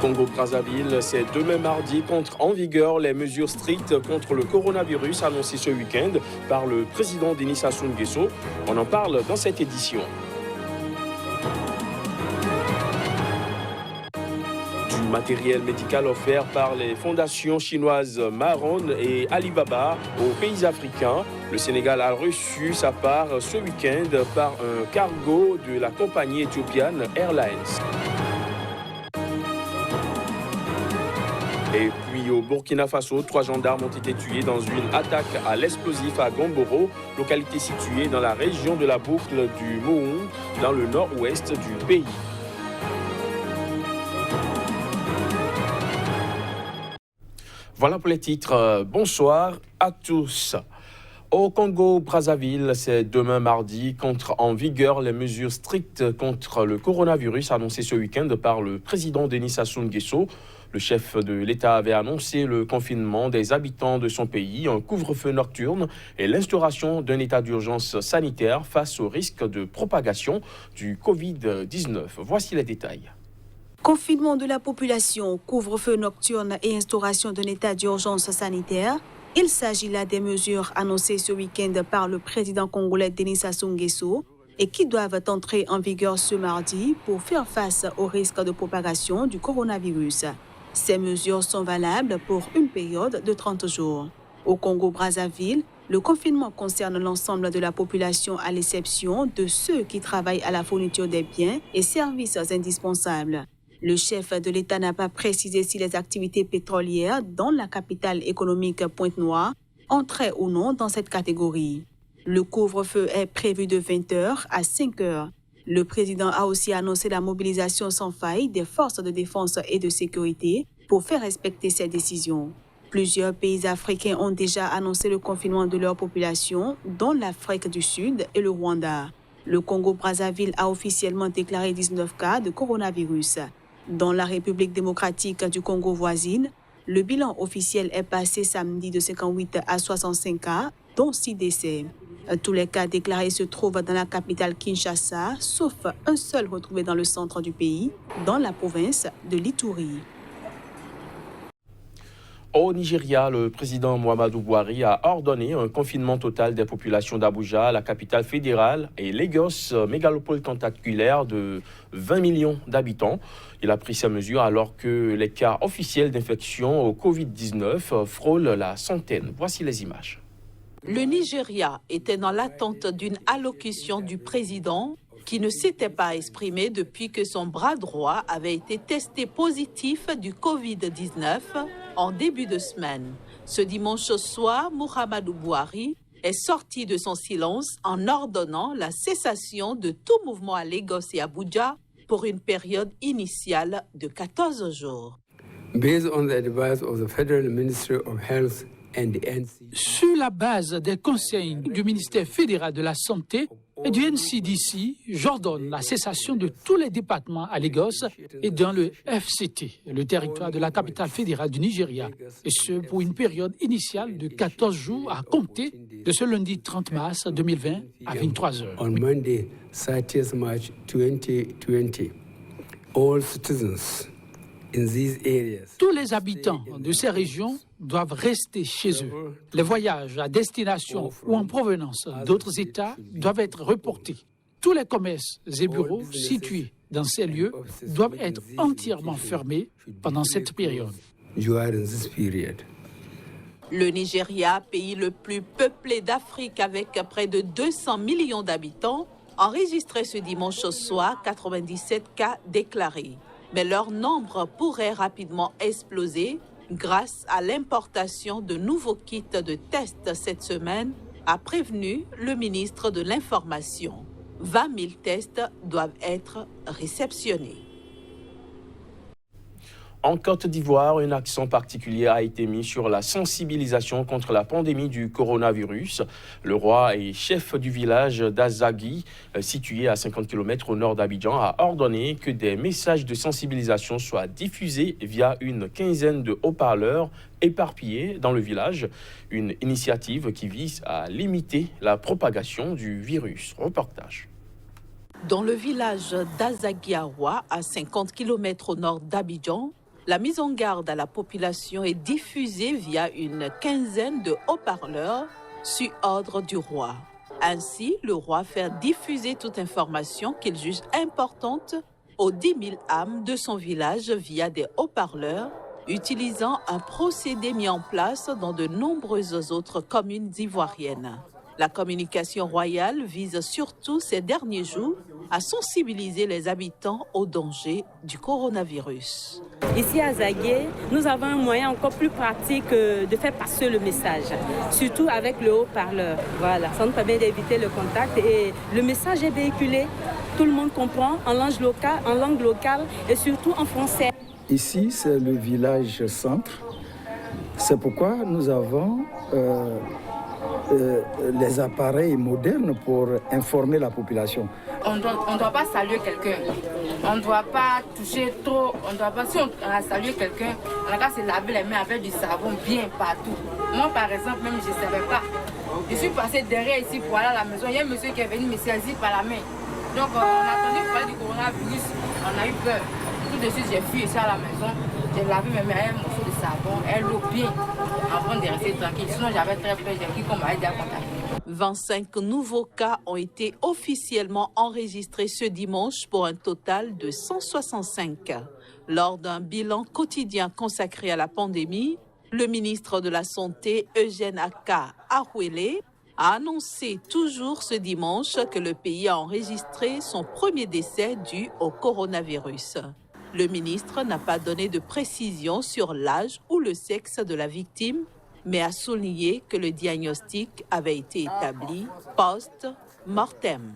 Congo-Brazzaville, c'est demain mardi qu'entrent en vigueur les mesures strictes contre le coronavirus annoncées ce week-end par le président Denis Sassou Nguesso. On en parle dans cette édition. Du matériel médical offert par les fondations chinoises Maron et Alibaba aux pays africains. Le Sénégal a reçu sa part ce week-end par un cargo de la compagnie éthiopienne Airlines. Et puis au Burkina Faso, 3 gendarmes ont été tués dans une attaque à l'explosif à Gomboro, localité située dans la région de la boucle du Mohoum, dans le nord-ouest du pays. Voilà pour les titres. Bonsoir à tous. Au Congo-Brazzaville, c'est demain mardi qu'entrent en vigueur les mesures strictes contre le coronavirus annoncées ce week-end par le président Denis Sassou Nguesso. Le chef de l'État avait annoncé le confinement des habitants de son pays, un couvre-feu nocturne et l'instauration d'un état d'urgence sanitaire face au risque de propagation du Covid-19. Voici les détails. Confinement de la population, couvre-feu nocturne et instauration d'un état d'urgence sanitaire. Il s'agit là des mesures annoncées ce week-end par le président congolais Denis Sassou Nguesso et qui doivent entrer en vigueur ce mardi pour faire face au risque de propagation du coronavirus. Ces mesures sont valables pour une période de 30 jours. Au Congo-Brazzaville, le confinement concerne l'ensemble de la population à l'exception de ceux qui travaillent à la fourniture des biens et services indispensables. Le chef de l'État n'a pas précisé si les activités pétrolières dans la capitale économique Pointe-Noire entraient ou non dans cette catégorie. Le couvre-feu est prévu de 20h à 5h. Le président a aussi annoncé la mobilisation sans faille des forces de défense et de sécurité pour faire respecter ces décisions. Plusieurs pays africains ont déjà annoncé le confinement de leur population, dont l'Afrique du Sud et le Rwanda. Le Congo-Brazzaville a officiellement déclaré 19 cas de coronavirus. Dans la République démocratique du Congo voisine, le bilan officiel est passé samedi de 58 à 65 cas, dont 6 décès. Tous les cas déclarés se trouvent dans la capitale Kinshasa, sauf un seul retrouvé dans le centre du pays, dans la province de l'Ituri. Au Nigeria, le président Muhammadu Buhari a ordonné un confinement total des populations d'Abuja, la capitale fédérale, et Lagos, mégalopole tentaculaire de 20 millions d'habitants. Il a pris ces mesures alors que les cas officiels d'infection au Covid-19 frôlent la centaine. Voici les images. Le Nigeria était dans l'attente d'une allocution du président qui ne s'était pas exprimé depuis que son bras droit avait été testé positif du Covid-19 en début de semaine. Ce dimanche soir, Muhammadu Buhari est sorti de son silence en ordonnant la cessation de tout mouvement à Lagos et Abuja pour une période initiale de 14 jours. Based on the advice of the Federal Ministry of Health and the NC. Sur la base des conseils du ministère fédéral de la Santé et du NCDC, j'ordonne la cessation de tous les départements à Lagos et dans le FCT, le territoire de la capitale fédérale du Nigeria, et ce pour une période initiale de 14 jours à compter de ce lundi 30 mars 2020 à 23h. On Monday, 30th March 2020, all citizens in these areas. Tous les habitants de ces régions doivent rester chez eux. Les voyages à destination ou en provenance d'autres États doivent être reportés. Tous les commerces et bureaux situés dans ces lieux doivent être entièrement fermés pendant cette période. Le Nigeria, pays le plus peuplé d'Afrique avec près de 200 millions d'habitants, enregistrait ce dimanche soir 97 cas déclarés. Mais leur nombre pourrait rapidement exploser grâce à l'importation de nouveaux kits de tests cette semaine, a prévenu le ministre de l'Information. 20 000 tests doivent être réceptionnés. En Côte d'Ivoire, un accent particulier a été mis sur la sensibilisation contre la pandémie du coronavirus. Le roi et chef du village d'Azagui, situé à 50 km au nord d'Abidjan, a ordonné que des messages de sensibilisation soient diffusés via une quinzaine de haut-parleurs éparpillés dans le village. Une initiative qui vise à limiter la propagation du virus. Reportage. Dans le village d'Azaguiawa, à 50 km au nord d'Abidjan, La mise en garde à la population est diffusée via une quinzaine de haut-parleurs sur ordre du roi. Ainsi, le roi fait diffuser toute information qu'il juge importante aux 10 000 âmes de son village via des haut-parleurs, utilisant un procédé mis en place dans de nombreuses autres communes ivoiriennes. La communication royale vise surtout ces derniers jours à sensibiliser les habitants au danger du coronavirus. Ici à Zagué, nous avons un moyen encore plus pratique de faire passer le message, surtout avec le haut-parleur. Voilà, ça nous permet d'éviter le contact et le message est véhiculé. Tout le monde comprend en langue locale et surtout en français. Ici, c'est le village centre. C'est pourquoi nous avons les appareils modernes pour informer la population. On ne doit pas saluer quelqu'un. On ne doit pas toucher trop. Si on a salué quelqu'un, on a se laver les mains avec du savon bien partout. Moi, par exemple, même je ne savais pas. Je suis passée derrière ici pour aller à la maison. Il y a un monsieur qui est venu me saisir par la main. Donc, on a attendu pour parler du coronavirus. On a eu peur. Tout de suite, j'ai fui ici à la maison. J'ai lavé mes mains avec un morceau de savon et l'eau bien, avant de rester tranquille. Sinon, j'avais très peur. J'ai cru qu'on m'avait déjà contacté. 25 nouveaux cas ont été officiellement enregistrés ce dimanche pour un total de 165. Lors d'un bilan quotidien consacré à la pandémie, le ministre de la Santé, Eugène Aka Ahouélé, a annoncé toujours ce dimanche que le pays a enregistré son premier décès dû au coronavirus. Le ministre n'a pas donné de précision sur l'âge ou le sexe de la victime, mais a souligné que le diagnostic avait été établi post-mortem.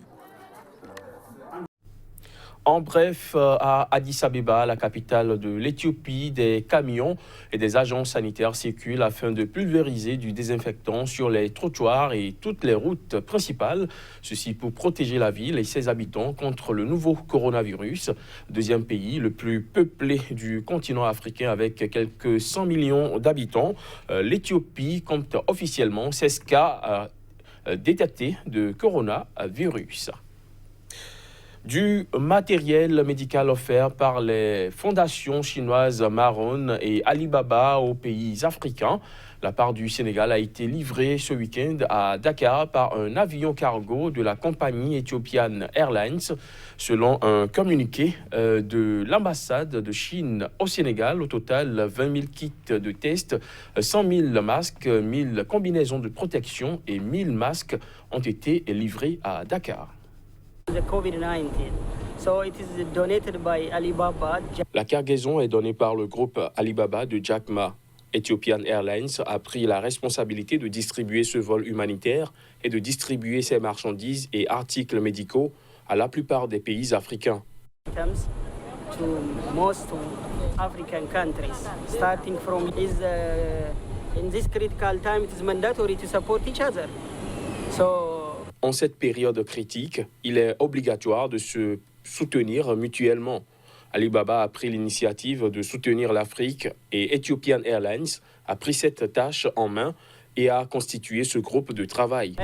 En bref, à Addis Abeba, la capitale de l'Éthiopie, des camions et des agents sanitaires circulent afin de pulvériser du désinfectant sur les trottoirs et toutes les routes principales. Ceci pour protéger la ville et ses habitants contre le nouveau coronavirus. Deuxième pays le plus peuplé du continent africain avec quelques 100 millions d'habitants. L'Éthiopie compte officiellement 16 cas détectés de coronavirus. Du matériel médical offert par les fondations chinoises Maron et Alibaba aux pays africains. La part du Sénégal a été livrée ce week-end à Dakar par un avion cargo de la compagnie Ethiopian Airlines. Selon un communiqué de l'ambassade de Chine au Sénégal, au total 20 000 kits de tests, 100 000 masques, 1 000 combinaisons de protection et 1 000 masques ont été livrés à Dakar. La cargaison est donnée par le groupe Alibaba de Jack Ma. Ethiopian Airlines a pris la responsabilité de distribuer ce vol humanitaire et de distribuer ses marchandises et articles médicaux à la plupart des pays africains. En cette période critique, il est obligatoire de se soutenir mutuellement. Alibaba a pris l'initiative de soutenir l'Afrique et Ethiopian Airlines a pris cette tâche en main et a constitué ce groupe de travail.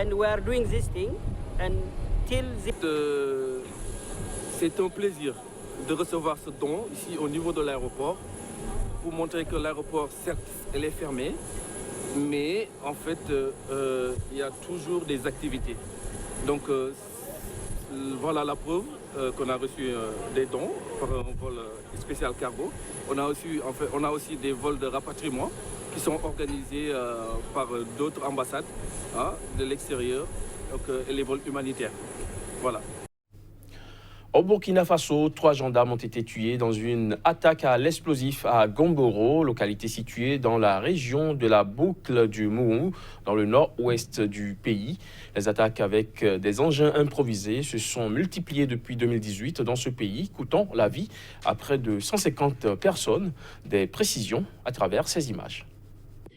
C'est un plaisir de recevoir ce don ici au niveau de l'aéroport pour montrer que l'aéroport, certes, elle est fermée, mais en fait, il y a toujours des activités. Donc, voilà la preuve qu'on a reçu des dons par un vol spécial cargo. On a aussi des vols de rapatriement qui sont organisés par d'autres ambassades de l'extérieur et les vols humanitaires. Voilà. Au Burkina Faso, 3 gendarmes ont été tués dans une attaque à l'explosif à Gomboro, localité située dans la région de la boucle du Mou, dans le nord-ouest du pays. Les attaques avec des engins improvisés se sont multipliées depuis 2018 dans ce pays, coûtant la vie à près de 150 personnes. Des précisions à travers ces images.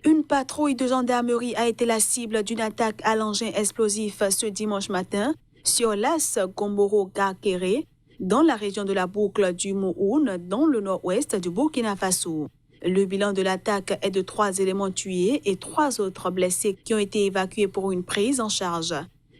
Une patrouille de gendarmerie a été la cible d'une attaque à l'engin explosif ce dimanche matin sur l'as Gomboro-Garkéré, dans la région de la boucle du Mouhoun, dans le nord-ouest du Burkina Faso. Le bilan de l'attaque est de 3 éléments tués et 3 autres blessés qui ont été évacués pour une prise en charge.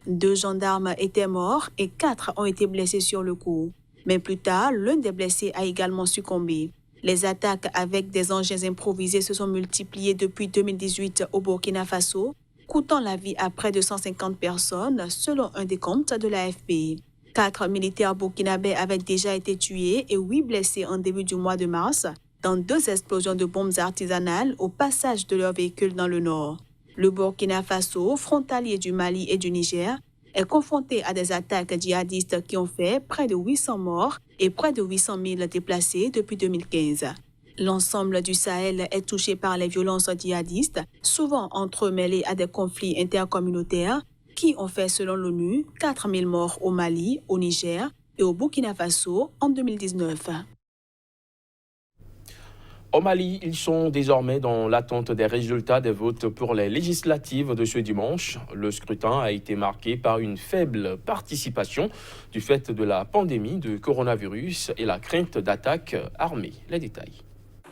2 gendarmes étaient morts et 4 ont été blessés sur le coup. Mais plus tard, l'un des blessés a également succombé. Les attaques avec des engins improvisés se sont multipliées depuis 2018 au Burkina Faso, coûtant la vie à près de 150 personnes, selon un décompte de l'AFP. 4 militaires burkinabés avaient déjà été tués et 8 blessés en début du mois de mars dans 2 explosions de bombes artisanales au passage de leurs véhicules dans le nord. Le Burkina Faso, frontalier du Mali et du Niger, est confronté à des attaques djihadistes qui ont fait près de 800 morts et près de 800 000 déplacés depuis 2015. L'ensemble du Sahel est touché par les violences djihadistes, souvent entremêlées à des conflits intercommunautaires qui ont fait, selon l'ONU, 4 000 morts au Mali, au Niger et au Burkina Faso en 2019. Au Mali, ils sont désormais dans l'attente des résultats des votes pour les législatives de ce dimanche. Le scrutin a été marqué par une faible participation du fait de la pandémie de coronavirus et la crainte d'attaques armées. Les détails.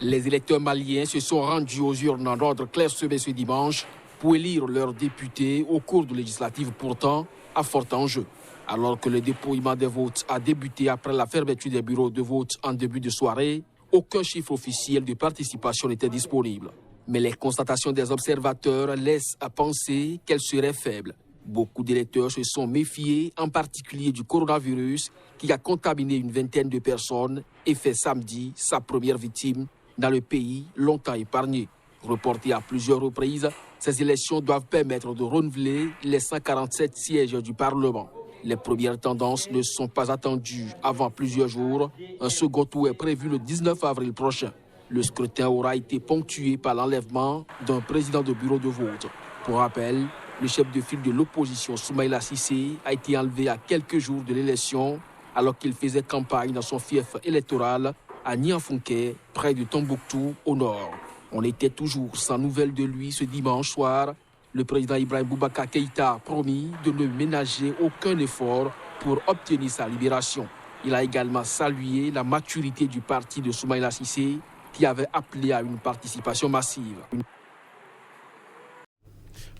Les électeurs maliens se sont rendus aux urnes en ordre clairsemé ce dimanche pour élire leurs députés au cours de législatives pourtant à fort enjeu. Alors que le dépouillement des votes a débuté après la fermeture des bureaux de vote en début de soirée, aucun chiffre officiel de participation n'était disponible. Mais les constatations des observateurs laissent à penser qu'elle serait faible. Beaucoup d'électeurs se sont méfiés, en particulier du coronavirus qui a contaminé une vingtaine de personnes et fait samedi sa première victime dans le pays longtemps épargné. Reportées à plusieurs reprises, ces élections doivent permettre de renouveler les 147 sièges du Parlement. Les premières tendances ne sont pas attendues avant plusieurs jours. Un second tour est prévu le 19 avril prochain. Le scrutin aura été ponctué par l'enlèvement d'un président de bureau de vote. Pour rappel, le chef de file de l'opposition, Soumaïla Cissé, a été enlevé à quelques jours de l'élection alors qu'il faisait campagne dans son fief électoral à Nianfonké, près de Tombouctou, au nord. On était toujours sans nouvelles de lui ce dimanche soir. Le président Ibrahim Boubacar Keïta a promis de ne ménager aucun effort pour obtenir sa libération. Il a également salué la maturité du parti de Soumaïla Cissé qui avait appelé à une participation massive.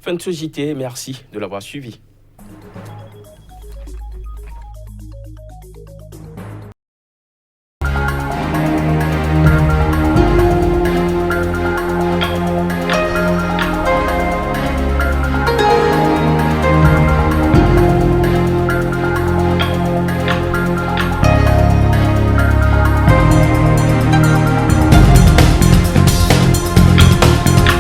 Fin de ce JT, merci de l'avoir suivi.